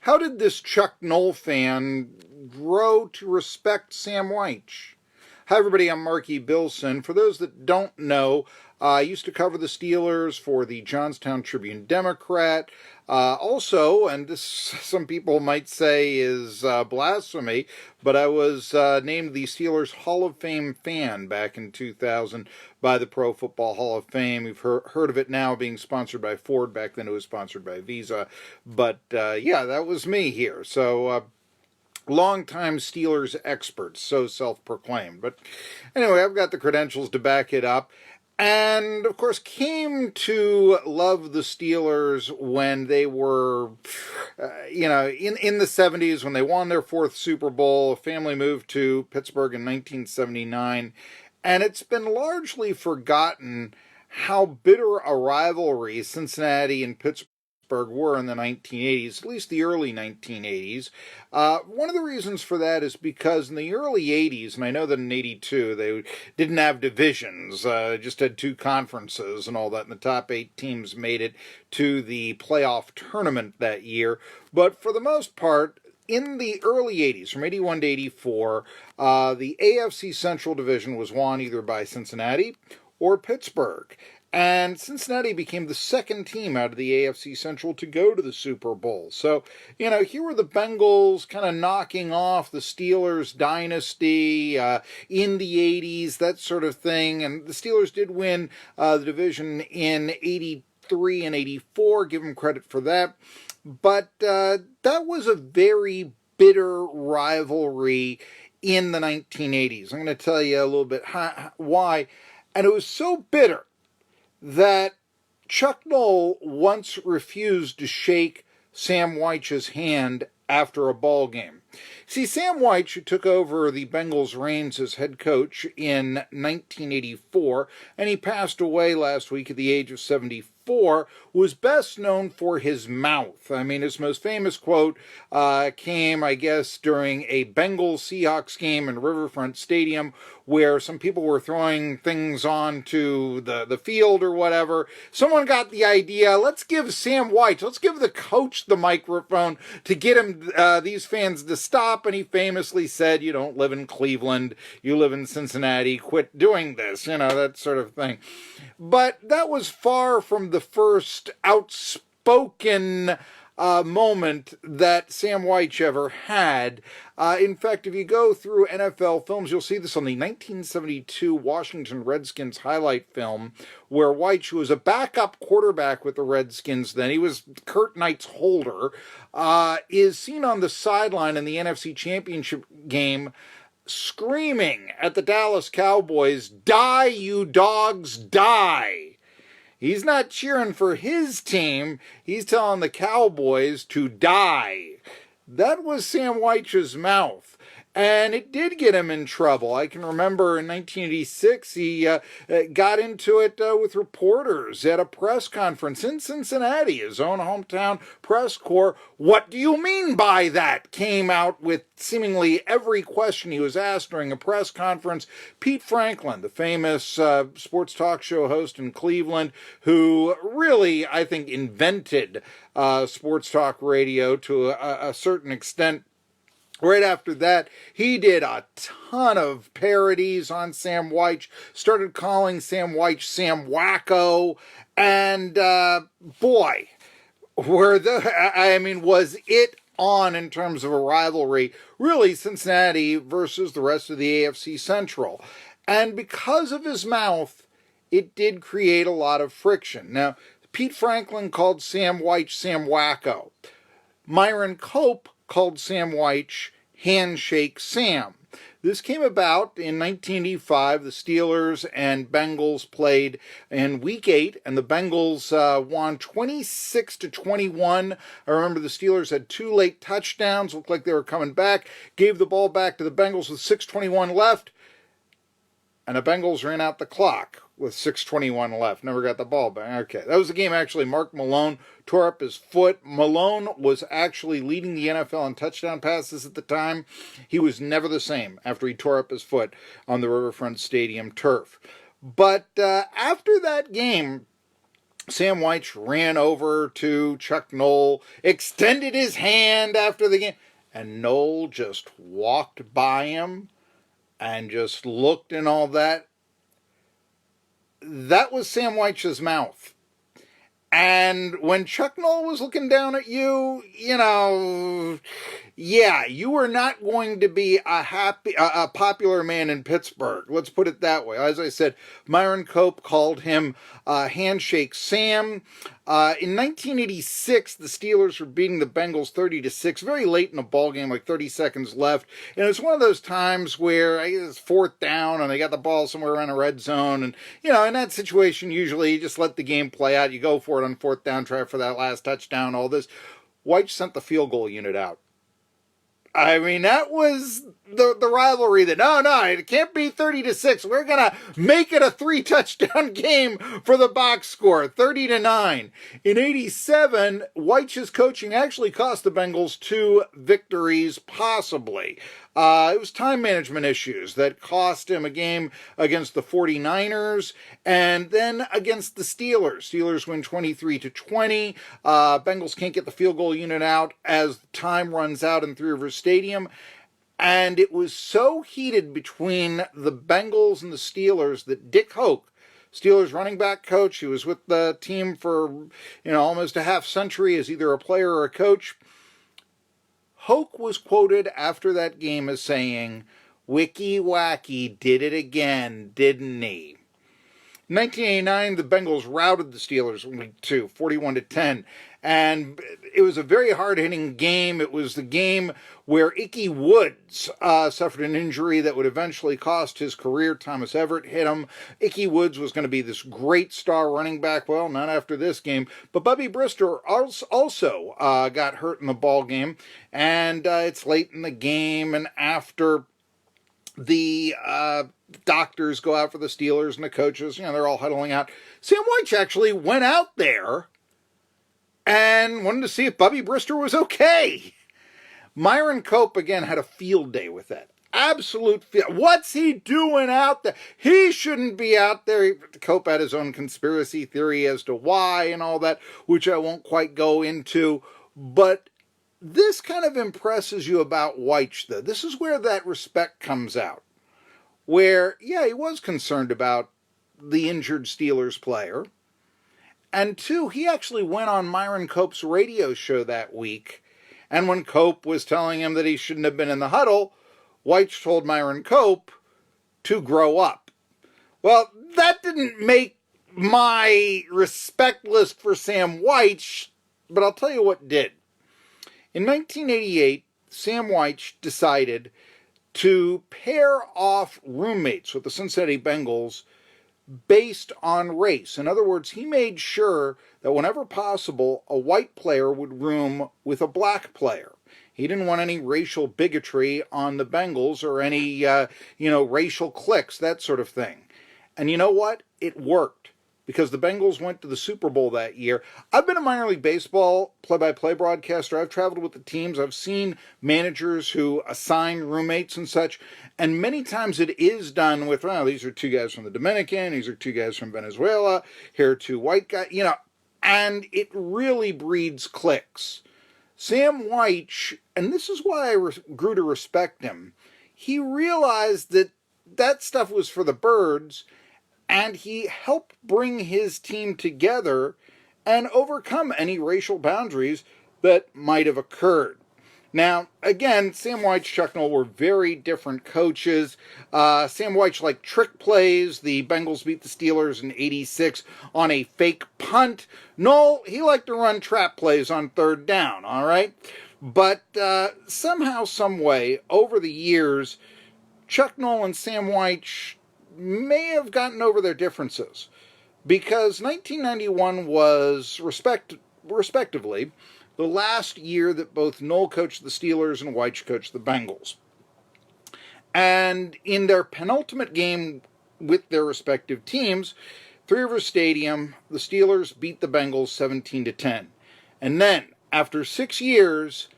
How did this Chuck Noll fan grow to respect Sam Wyche? Hi everybody, I'm Marky Billson. For those that don't know, I used to cover the Steelers for the Johnstown Tribune-Democrat. Also, and this some people might say is blasphemy, but I was named the Steelers Hall of Fame fan back in 2000 by the Pro Football Hall of Fame. You've heard of it now being sponsored by Ford. Back then it was sponsored by Visa. But yeah, that was me here. So longtime Steelers expert, so self-proclaimed. But anyway, I've got the credentials to back it up. And, of course, came to love the Steelers when they were, in the 70s, when they won their fourth Super Bowl. A family moved to Pittsburgh in 1979. And it's been largely forgotten how bitter a rivalry Cincinnati and Pittsburgh were in the 1980s, at least the early 1980s. One of the reasons for that is because in the early 80s, and I know that in 82 they didn't have divisions, just had two conferences and all that, and the top 8 teams made it to the playoff tournament that year. But for the most part, in the early 80s, from 81 to 84, the AFC Central Division was won either by Cincinnati or Pittsburgh. And Cincinnati became the second team out of the AFC Central to go to the Super Bowl. So, here were the Bengals kind of knocking off the Steelers dynasty in the 80s, that sort of thing. And the Steelers did win the division in 83 and 84, give them credit for that. But that was a very bitter rivalry in the 1980s. I'm going to tell you a little bit why. And it was so bitter that Chuck Noll once refused to shake Sam Wyche's hand after a ball game. See, Sam Wyche, who took over the Bengals' reins as head coach in 1984, and he passed away last week at the age of 74, was best known for his mouth. I mean, his most famous quote came, I guess, during a Bengals-Seahawks game in Riverfront Stadium, where some people were throwing things onto the field or whatever. Someone got the idea, let's give Sam Wyche, let's give the coach the microphone to get him these fans to stop. And he famously said, you don't live in Cleveland, you live in Cincinnati, quit doing this, that sort of thing. But that was far from the first outspoken moment that Sam Wyche ever had. In fact, if you go through NFL films, you'll see this on the 1972 Washington Redskins highlight film, where Wyche, who was a backup quarterback with the Redskins then, he was Kurt Knight's holder, is seen on the sideline in the NFC Championship game screaming at the Dallas Cowboys, "Die, you dogs, die!" He's not cheering for his team. He's telling the Cowboys to die. That was Sam Wyche's mouth. And it did get him in trouble. I can remember in 1986, he got into it with reporters at a press conference in Cincinnati, his own hometown press corps. "What do you mean by that?" came out with seemingly every question he was asked during a press conference. Pete Franklin, the famous sports talk show host in Cleveland, who really, I think, invented sports talk radio to a certain extent. Right after that, he did a ton of parodies on Sam Wyche, started calling Sam Wyche Sam Wacko, and boy, was it on in terms of a rivalry, really Cincinnati versus the rest of the AFC Central. And because of his mouth, it did create a lot of friction. Now, Pete Franklin called Sam Wyche Sam Wacko. Myron Cope called Sam Wyche Handshake Sam. This came about in 1985. The Steelers and Bengals played in Week 8, and the Bengals won 26-21. I remember the Steelers had 2 late touchdowns, looked like they were coming back, gave the ball back to the Bengals with 6:21 left, and the Bengals ran out the clock with 6:21 left. Never got the ball back. Okay, that was the game, actually. Mark Malone tore up his foot. Malone was actually leading the NFL in touchdown passes at the time. He was never the same after he tore up his foot on the Riverfront Stadium turf. But after that game, Sam Wyche ran over to Chuck Noll, extended his hand after the game, and Noll just walked by him and just looked and all that. That was Sam Wyche's mouth. And when Chuck Noll was looking down at you, yeah, you were not going to be a popular man in Pittsburgh. Let's put it that way. As I said, Myron Cope called him Handshake Sam. In 1986, the Steelers were beating the Bengals 30-6, very late in the ball game, like 30 seconds left. And it was one of those times where it's fourth down and they got the ball somewhere around a red zone. And, in that situation, usually you just let the game play out. You go for it on fourth down, try for that last touchdown, all this. Wyche sent the field goal unit out. I mean, that was the rivalry that, no, it can't be 30-6. We're going to make it a 3-touchdown game for the box score, 30-9. In 87, Wyche's coaching actually cost the Bengals 2 victories, possibly. It was time management issues that cost him a game against the 49ers and then against the Steelers. Steelers win 23-20. Bengals can't get the field goal unit out as time runs out in Three Rivers Stadium. And it was so heated between the Bengals and the Steelers that Dick Hoke, Steelers running back coach, who was with the team for almost a half century as either a player or a coach, Hoke was quoted after that game as saying, "Wyche Wacky did it again, didn't he?" In 1989, the Bengals routed the Steelers in Week 2, 41-10. And it was a very hard-hitting game. It was the game where Ickey Woods suffered an injury that would eventually cost his career. Thomas Everett hit him. Ickey Woods was going to be this great star running back. Well, not after this game. But Bubby Brister also got hurt in the ball game. And it's late in the game, and after the doctors go out for the Steelers and the coaches, they're all huddling out. Sam Wyche actually went out there and wanted to see if Bubby Brister was okay. Myron Cope, again, had a field day with that. Absolute field. What's he doing out there? He shouldn't be out there. Cope had his own conspiracy theory as to why and all that, which I won't quite go into. But this kind of impresses you about Wyche, though. This is where that respect comes out. Where, yeah, he was concerned about the injured Steelers player. And 2, he actually went on Myron Cope's radio show that week. And when Cope was telling him that he shouldn't have been in the huddle, Wyche told Myron Cope to grow up. Well, that didn't make my respect list for Sam Wyche, but I'll tell you what did. In 1988, Sam Wyche decided to pair off roommates with the Cincinnati Bengals based on race. In other words, he made sure that whenever possible, a white player would room with a black player. He didn't want any racial bigotry on the Bengals or any, racial cliques, that sort of thing. And you know what? It worked, because the Bengals went to the Super Bowl that year. I've been a minor league baseball play-by-play broadcaster. I've traveled with the teams. I've seen managers who assign roommates and such. And many times it is done with, these are 2 guys from the Dominican, these are 2 guys from Venezuela, here are 2 white guys, and it really breeds cliques. Sam Wyche, and this is why I grew to respect him, he realized that stuff was for the birds, and he helped bring his team together and overcome any racial boundaries that might have occurred. Now, again, Sam Wyche, Chuck Noll were very different coaches. Sam Wyche liked trick plays. The Bengals beat the Steelers in 86 on a fake punt. Noll, he liked to run trap plays on third down, all right? But somehow, some way, over the years, Chuck Noll and Sam Wyche may have gotten over their differences, because 1991 was, respectively, the last year that both Noll coached the Steelers and Wyche coached the Bengals. And in their penultimate game with their respective teams, Three Rivers Stadium, the Steelers beat the Bengals 17-10. And then, after 6 years,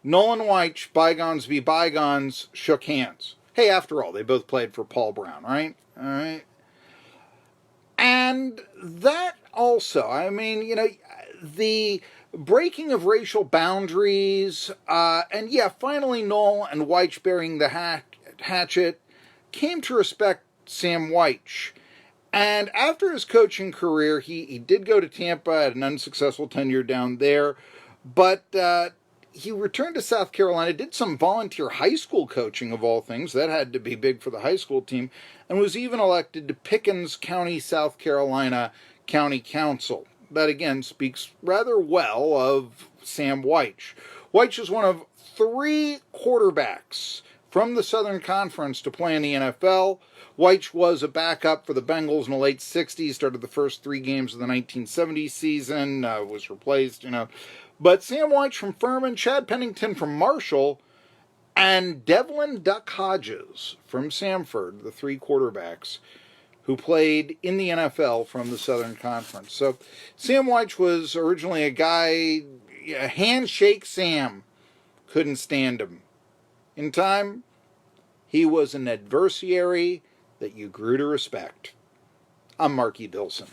Noll and Wyche, bygones be bygones, shook hands. Hey, after all, they both played for Paul Brown, right? All right. And that also, I mean, the breaking of racial boundaries, and yeah, finally Knoll and Wyche burying the hatchet, came to respect Sam Wyche. And after his coaching career, he did go to Tampa, had an unsuccessful tenure down there, but he returned to South Carolina, did some volunteer high school coaching of all things. That had to be big for the high school team, and was even elected to Pickens County, South Carolina County Council. That again speaks rather well of Sam Wyche. Wyche is one of 3 quarterbacks from the Southern Conference to play in the NFL. Wyche was a backup for the Bengals in the late 60s, started the first 3 games of the 1970 season, was replaced, But Sam Wyche from Furman, Chad Pennington from Marshall, and Devlin Duck Hodges from Samford, the 3 quarterbacks who played in the NFL from the Southern Conference. So Sam Wyche was originally a guy, handshake Sam, couldn't stand him. In time, he was an adversary that you grew to respect. I'm Marky Billson.